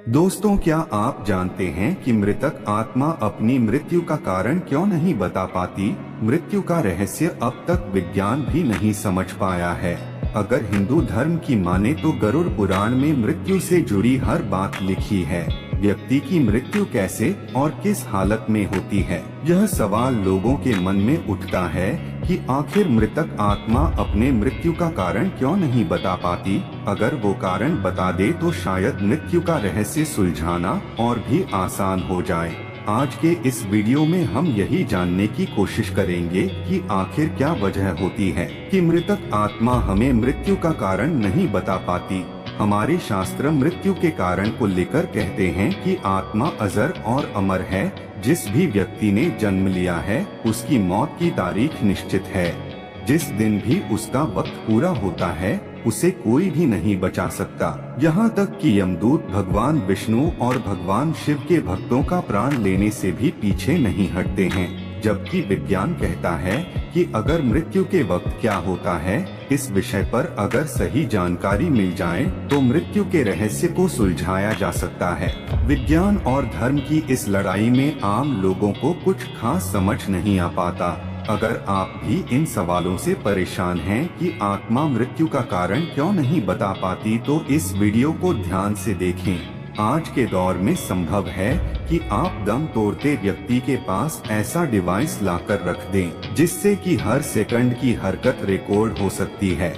दोस्तों, क्या आप जानते हैं कि मृतक आत्मा अपनी मृत्यु का कारण क्यों नहीं बता पाती? मृत्यु का रहस्य अब तक विज्ञान भी नहीं समझ पाया है। अगर हिंदू धर्म की माने तो गरुड़ पुराण में मृत्यु से जुड़ी हर बात लिखी है। व्यक्ति की मृत्यु कैसे और किस हालत में होती है, यह सवाल लोगों के मन में उठता है कि आखिर मृतक आत्मा अपने मृत्यु का कारण क्यों नहीं बता पाती। अगर वो कारण बता दे तो शायद मृत्यु का रहस्य सुलझाना और भी आसान हो जाए। आज के इस वीडियो में हम यही जानने की कोशिश करेंगे कि आखिर क्या वजह होती है कि मृतक आत्मा हमें मृत्यु का कारण नहीं बता पाती। हमारे शास्त्र मृत्यु के कारण को लेकर कहते हैं कि आत्मा अजर और अमर है। जिस भी व्यक्ति ने जन्म लिया है उसकी मौत की तारीख निश्चित है। जिस दिन भी उसका वक्त पूरा होता है उसे कोई भी नहीं बचा सकता। यहाँ तक कि यमदूत भगवान विष्णु और भगवान शिव के भक्तों का प्राण लेने से भी पीछे नहीं हटते हैं। जबकि विज्ञान कहता है कि अगर मृत्यु के वक्त क्या होता है, इस विषय पर अगर सही जानकारी मिल जाए तो मृत्यु के रहस्य को सुलझाया जा सकता है। विज्ञान और धर्म की इस लड़ाई में आम लोगों को कुछ खास समझ नहीं आ पाता। अगर आप भी इन सवालों से परेशान हैं कि आत्मा मृत्यु का कारण क्यों नहीं बता पाती, तो इस वीडियो को ध्यान से देखें। आज के दौर में संभव है कि आप दम तोड़ते व्यक्ति के पास ऐसा डिवाइस लाकर रख दें जिससे कि हर सेकंड की हरकत रिकॉर्ड हो सकती है।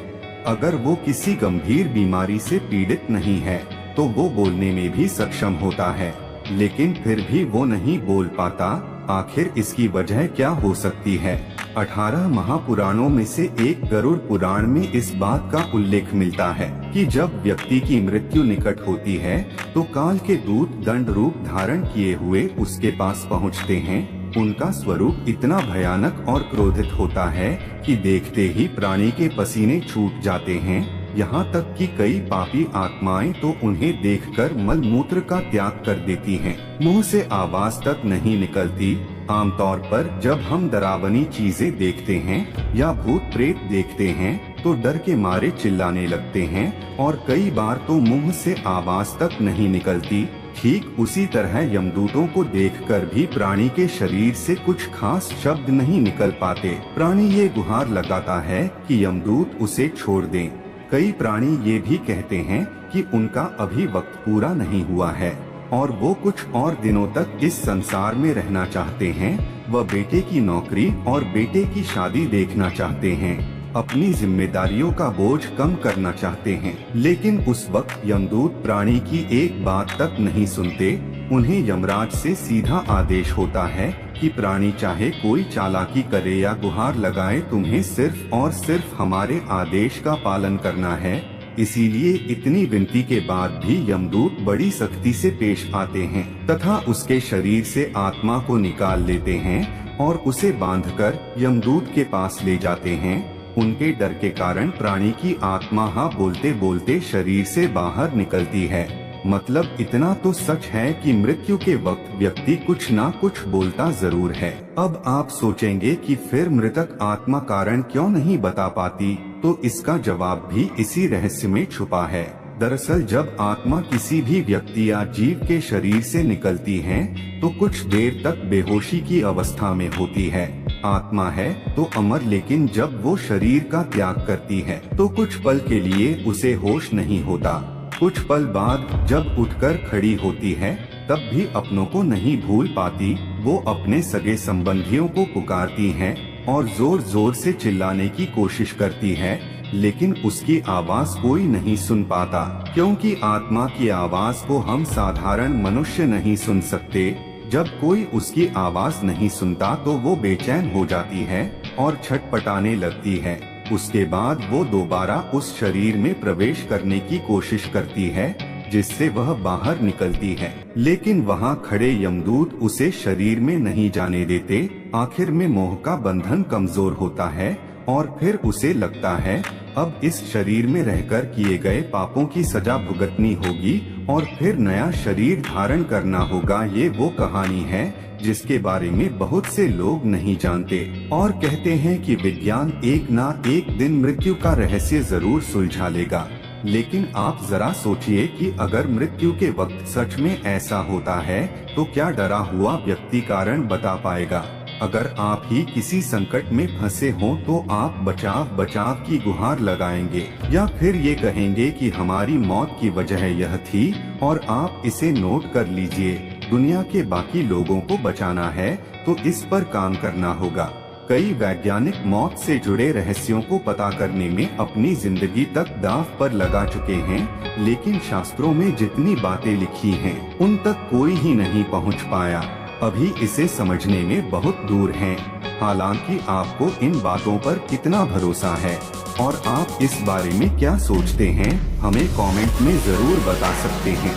अगर वो किसी गंभीर बीमारी से पीड़ित नहीं है तो वो बोलने में भी सक्षम होता है, लेकिन फिर भी वो नहीं बोल पाता। आखिर इसकी वजह क्या हो सकती है? 18 महापुराणों में से एक गरुड़ पुराण में इस बात का उल्लेख मिलता है कि जब व्यक्ति की मृत्यु निकट होती है तो काल के दूत दंड रूप धारण किए हुए उसके पास पहुंचते हैं। उनका स्वरूप इतना भयानक और क्रोधित होता है कि देखते ही प्राणी के पसीने छूट जाते हैं। यहाँ तक कि कई पापी आत्माएं तो उन्हें देखकर मल मूत्र का त्याग कर देती हैं। मुंह से आवाज तक नहीं निकलती। आमतौर पर जब हम डरावनी चीजें देखते हैं या भूत प्रेत देखते हैं तो डर के मारे चिल्लाने लगते हैं और कई बार तो मुंह से आवाज तक नहीं निकलती। ठीक उसी तरह यमदूतों को देखकर भी प्राणी के शरीर से कुछ खास शब्द नहीं निकल पाते। प्राणी ये गुहार लगाता है कि यमदूत उसे छोड़ दें। कई प्राणी ये भी कहते हैं कि उनका अभी वक्त पूरा नहीं हुआ है और वो कुछ और दिनों तक इस संसार में रहना चाहते हैं। वह बेटे की नौकरी और बेटे की शादी देखना चाहते हैं, अपनी जिम्मेदारियों का बोझ कम करना चाहते हैं। लेकिन उस वक्त यमदूत प्राणी की एक बात तक नहीं सुनते। उन्हें यमराज से सीधा आदेश होता है कि प्राणी चाहे कोई चालाकी करे या गुहार लगाए, तुम्हें सिर्फ और सिर्फ हमारे आदेश का पालन करना है। इसीलिए इतनी विनती के बाद भी यमदूत बड़ी सख्ती से पेश आते हैं तथा उसके शरीर से आत्मा को निकाल लेते हैं और उसे बांधकर यमदूत के पास ले जाते हैं। उनके डर के कारण प्राणी की आत्मा हाँ बोलते बोलते शरीर से बाहर निकलती है। मतलब इतना तो सच है कि मृत्यु के वक्त व्यक्ति कुछ ना कुछ बोलता जरूर है। अब आप सोचेंगे कि फिर मृतक आत्मा कारण क्यों नहीं बता पाती, तो इसका जवाब भी इसी रहस्य में छुपा है। दरअसल जब आत्मा किसी भी व्यक्ति या जीव के शरीर से निकलती है तो कुछ देर तक बेहोशी की अवस्था में होती है। आत्मा है तो अमर, लेकिन जब वो शरीर का त्याग करती है तो कुछ पल के लिए उसे होश नहीं होता। कुछ पल बाद जब उठकर खड़ी होती है तब भी अपनों को नहीं भूल पाती। वो अपने सगे संबंधियों को पुकारती है और जोर जोर से चिल्लाने की कोशिश करती है, लेकिन उसकी आवाज कोई नहीं सुन पाता, क्योंकि आत्मा की आवाज को हम साधारण मनुष्य नहीं सुन सकते। जब कोई उसकी आवाज नहीं सुनता तो वो बेचैन हो जाती है और छटपटाने लगती है। उसके बाद वो दोबारा उस शरीर में प्रवेश करने की कोशिश करती है जिससे वह बाहर निकलती है, लेकिन वहाँ खड़े यमदूत उसे शरीर में नहीं जाने देते। आखिर में मोह का बंधन कमजोर होता है और फिर उसे लगता है अब इस शरीर में रहकर किए गए पापों की सजा भुगतनी होगी और फिर नया शरीर धारण करना होगा। ये वो कहानी है जिसके बारे में बहुत से लोग नहीं जानते और कहते हैं कि विज्ञान एक ना एक दिन मृत्यु का रहस्य जरूर सुलझा लेगा। लेकिन आप जरा सोचिए कि अगर मृत्यु के वक्त सच में ऐसा होता है तो क्या डरा हुआ व्यक्ति कारण बता पाएगा? अगर आप ही किसी संकट में फंसे हों तो आप बचाव बचाव की गुहार लगाएंगे या फिर ये कहेंगे कि हमारी मौत की वजह यह थी और आप इसे नोट कर लीजिए। दुनिया के बाकी लोगों को बचाना है तो इस पर काम करना होगा। कई वैज्ञानिक मौत से जुड़े रहस्यों को पता करने में अपनी जिंदगी तक दांव पर लगा चुके हैं, लेकिन शास्त्रों में जितनी बातें लिखी हैं, उन तक कोई ही नहीं पहुंच पाया। अभी इसे समझने में बहुत दूर हैं। हालांकि आपको इन बातों पर कितना भरोसा है और आप इस बारे में क्या सोचते हैं, हमें कमेंट में जरूर बता सकते हैं।